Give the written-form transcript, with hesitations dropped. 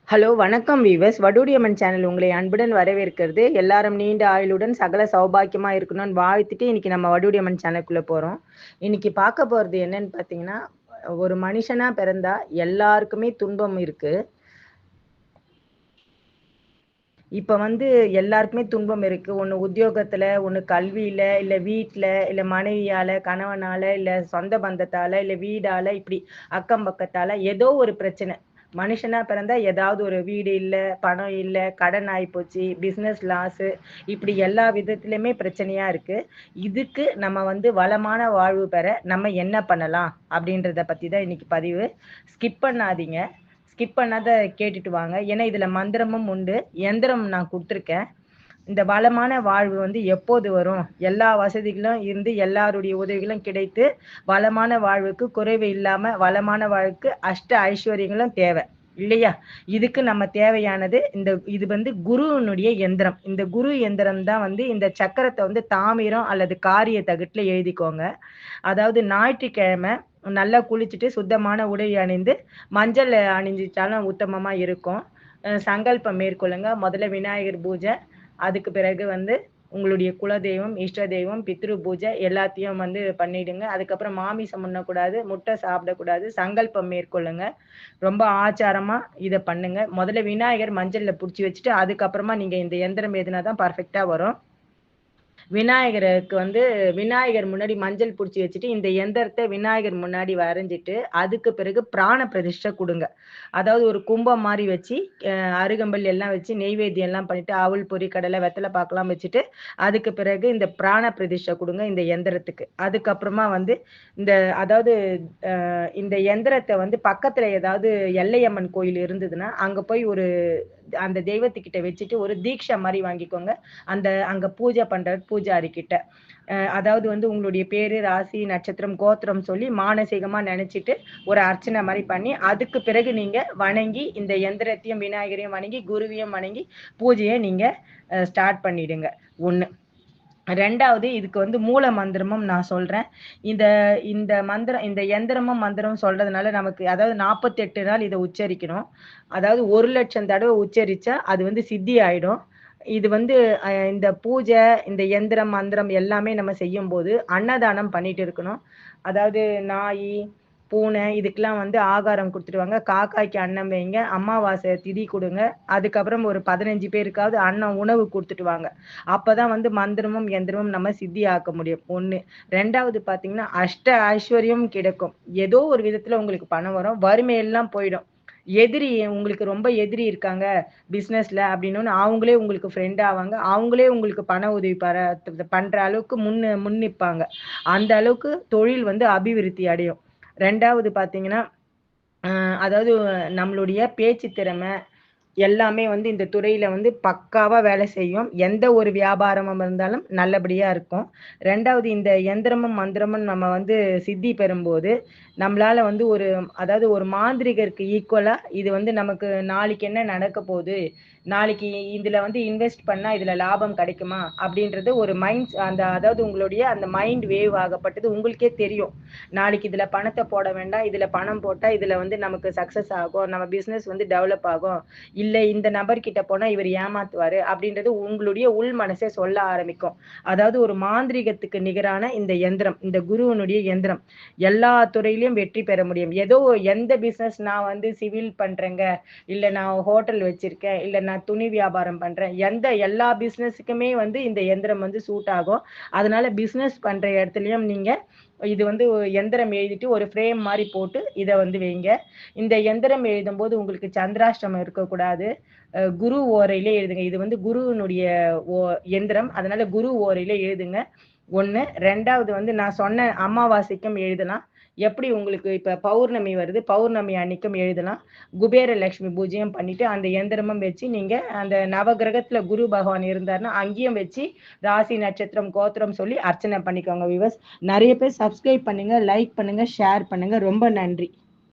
Hello வணக்கம் viewers. வடுடியம்மன் channel உங்களை அன்புடன் வரவேற்கிறது. எல்லாரும் நீண்ட ஆயுளுடன் சகல சௌபாக்கியமா இருக்கணும்னு வாழ்த்துட்டு இன்னைக்கு நம்ம வடுடியம்மன் சேனலுக்குள்ள போறோம். இன்னைக்கு பார்க்க போறது என்னன்னு பார்த்தீங்கன்னா, ஒரு மனுஷனா பிறந்தா எல்லாருக்குமே துன்பம் இருக்கு. இப்ப எல்லாருக்குமே துன்பம் இருக்கு. ஒண்ணு உத்தியோகத்துல, ஒண்ணு கல்வியில, இல்ல வீட்ல, இல்ல மனைவியால, கணவனால, இல்ல சொந்த பந்தத்தால, இல்ல வீடால, இப்படி அக்கம் பக்கத்தால ஏதோ ஒரு பிரச்சனை. மனுஷனா பிறந்தா ஏதாவது ஒரு வீடு இல்ல, பணம் இல்ல, கடன் ஆயிப்போச்சு, பிசினஸ் லாஸு, இப்படி எல்லா விதத்திலுமே பிரச்சனையா இருக்கு. இதுக்கு நம்ம வளமான வாழ்வு பெற நம்ம என்ன பண்ணலாம்? அப்படின்றத பத்தி தான் இன்னைக்கு பதிவு. ஸ்கிப் பண்ணாதீங்க. ஸ்கிப் பண்ணாத கேட்டுட்டு வாங்க. ஏன்னா இதுல மந்திரமும் உண்டு, எந்திரம் நான் குடுத்துருக்கேன். இந்த வளமான வாழ்வு எப்போது வரும்? எல்லா வசதிகளும் இருந்து எல்லாருடைய உதவிகளும் கிடைத்து வளமான வாழ்வுக்கு குறைவு இல்லாம வளமான வாழ்வுக்கு அஷ்ட ஐஸ்வர்யங்களும் தேவை இல்லையா? இதுக்கு நம்ம தேவையானது இது குருவினுடைய எந்திரம். இந்த குரு எந்திரம் தான் இந்த சக்கரத்தை தாமிரம் அல்லது காரிய தகட்டுல எழுதிக்கோங்க. அதாவது ஞாயிற்றுக்கிழமை நல்லா குளிச்சுட்டு சுத்தமான உடை அணிந்து மஞ்சள் அணிஞ்சிட்டாலும் உத்தமமா இருக்கும். சங்கல்பம் மேற்கொள்ளுங்க. முதல்ல விநாயகர் பூஜை, அதுக்கு பிறகு உங்களுடைய குலதெய்வம், இஷ்ட தெய்வம், பித்ரு பூஜை எல்லாத்தையும் பண்ணிடுங்க. அதுக்கப்புறம் மாமிசம் உண்ணக்கூடாது, முட்டை சாப்பிடக்கூடாது. சங்கல்பம் மேற்கொள்ளுங்க. ரொம்ப ஆச்சாரமா இத பண்ணுங்க. முதல்ல விநாயகர் மஞ்சள்ல புடிச்சு வச்சுட்டு, அதுக்கப்புறமா நீங்க இந்த எந்திரம் எழுதினா தான் பர்ஃபெக்ட்டா வரும். விநாயகருக்கு விநாயகர் முன்னாடி மஞ்சள் புடிச்சு வச்சுட்டு, இந்த எந்திரத்த விநாயகர் முன்னாடி வரைஞ்சிட்டு, அதுக்கு பிறகு பிராண பிரதிஷ்டை குடுங்க. அதாவது ஒரு கும்பம் மாரி வச்சு, அருகம்புல் எல்லாம் வச்சு, நெய்வேத்தியம் எல்லாம் பண்ணிட்டு, அவுள், பொரி, கடலை, வெத்தல பாக்குலாம் வச்சுட்டு, அதுக்கு பிறகு இந்த பிராண பிரதிஷ்டை குடுங்க இந்த எந்திரத்துக்கு. அதுக்கப்புறமா இந்த அதாவது இந்த எந்திரத்த பக்கத்துல ஏதாவது எல்லையம்மன் கோயில் இருந்ததுன்னா, அங்க போய் அந்த தெய்வத்துக்கிட்ட வச்சுட்டு ஒரு தீட்சை மாரி வாங்கிக்கோங்க. அங்க பூஜை பண்ற பூஜாரி கிட்ட. அதாவது உங்களுடைய பேரு, ராசி, நட்சத்திரம், கோத்திரம் சொல்லி மானசீகமா நெனச்சுட்டு, ஒரு அர்ச்சனை மாரி பண்ணி, அதுக்கு பிறகு நீங்க வணங்கி, இந்த எந்திரத்தையும், விநாயகரையும் வணங்கி, குருவையும் வணங்கி, பூஜைய நீங்க ஸ்டார்ட் பண்ணிடுங்க. 1. 2வது இதுக்கு மூல மந்திரமும் நான் சொல்றேன். இந்த இந்த மந்திரம் இந்த எந்திரமும் மந்திரமும் சொல்றதுனால நமக்கு அதாவது 48 நாள் இத உச்சரிக்கணும். அதாவது 1,00,000 தடவ உச்சரிச்சா அது சித்தி ஆயிடும். இது இந்த பூஜை, இந்த எந்திரம், மந்திரம் எல்லாமே நம்ம செய்யும்போது அன்னதானம் பண்ணிட்டு இருக்கணும். அதாவது நாயி, பூனை இதுக்கெல்லாம் ஆகாரம் குடுத்துட்டு வாங்க. காக்காய்க்கு அன்னம் வைங்க. அமாவாசை திதி குடுங்க. அதுக்கப்புறம் ஒரு 15 பேருக்காவது உணவு குடுத்துட்டு வாங்க. அப்பதான் மந்திரமும், எந்திரமும் நம்ம சித்தியாக்க முடியும். 1. 2வது பார்த்தீங்கன்னா, அஷ்ட ஐஸ்வர்யம் கிடைக்கும். ஏதோ ஒரு விதத்துல உங்களுக்கு பணம் வரும். வறுமை எல்லாம் போயிடும். எதிரி உங்களுக்கு ரொம்ப எதிரி இருக்காங்க பிசினஸ்ல அப்படின்னோன்னு அவங்களே உங்களுக்கு ஃப்ரெண்ட் ஆவாங்க. அவங்களே உங்களுக்கு பண உதவி பண்ற அளவுக்கு முன்னிப்பாங்க. அந்த அளவுக்கு தொழில் அபிவிருத்தி அடையும். 2வது பார்த்தீங்கன்னா, அதாவது நம்மளுடைய பேச்சு திறமை எல்லாமே இந்த துறையில பக்காவா வேலை செய்யும். எந்த ஒரு வியாபாரமா இருந்தாலும் நல்லபடியா இருக்கும். 2வது இந்த எந்திரமும், மந்திரமும் நம்ம சித்தி பெறும்போது, நம்மளால அதாவது ஒரு மாந்திரிகருக்கு ஈக்குவலா இது நமக்கு நாளைக்கு என்ன நடக்க போகுது? நாளைக்கு இதுல இன்வெஸ்ட் பண்ணா இதுல லாபம் கிடைக்குமா? அப்படின்றது ஒரு அதாவது உங்களுடைய அந்த மைண்ட் வேவ் ஆகப்பட்டது உங்களுக்கே தெரியும். நாளைக்கு இதுல பணத்த போட வேண்டாம். இதுல பணம் போட்டா இதுல நமக்கு சக்சஸ் ஆகும். நம்ம பிசினஸ் டெவலப் ஆகும். இல்ல இந்த நபர்கிட்ட போனா இவர் ஏமாத்துவாரு அப்படின்றது உங்களுடைய உள் மனசே சொல்ல ஆரம்பிக்கும். அதாவது ஒரு மாந்திரீகத்துக்கு நிகரான இந்த எந்திரம், இந்த குருவினுடைய எந்திரம் எல்லா துறையிலும் வெற்றி பெற முடியும். ஏதோ எந்த பிசினஸ் நான் சிவில் பண்றேங்க, இல்ல நான் ஹோட்டல் வச்சிருக்கேன், இல்ல நான் துணி வியாபாரம் பண்றேன், எல்லா பிசினஸுக்குமே இந்த எந்திரம் சூட் ஆகும். அதனால பிசினஸ் பண்ற இடத்துலயும் நீங்க இது எந்திரம் எழுதிட்டு ஒரு ஃப்ரேம் மாதிரி போட்டு இதை வைங்க. இந்த எந்திரம் எழுதும்போது உங்களுக்கு சந்திராஷ்டமம் இருக்கக்கூடாது. குரு ஓரையிலே எழுதுங்க. இது குருவினுடைய எந்திரம். அதனால குரு ஓரையில எழுதுங்க. 1. 2வது நான் சொன்ன அமாவாசைக்கும் எழுதலாம். எப்படி உங்களுக்கு இப்ப பௌர்ணமி வருது, பௌர்ணமி அன்னைக்கும் எழுதலாம். குபேர லட்சுமி பூஜையும் பண்ணிட்டு அந்த எந்திரமும் வச்சு நீங்க அந்த நவகிரகத்துல குரு பகவான் இருந்தாருன்னா அங்கேயும் வச்சு ராசி, நட்சத்திரம், கோத்திரம் சொல்லி அர்ச்சனை பண்ணிக்கோங்க வியூவர்ஸ். நிறைய பேர் சப்ஸ்கிரைப் பண்ணுங்க, லைக் பண்ணுங்க, ஷேர் பண்ணுங்க. ரொம்ப நன்றி.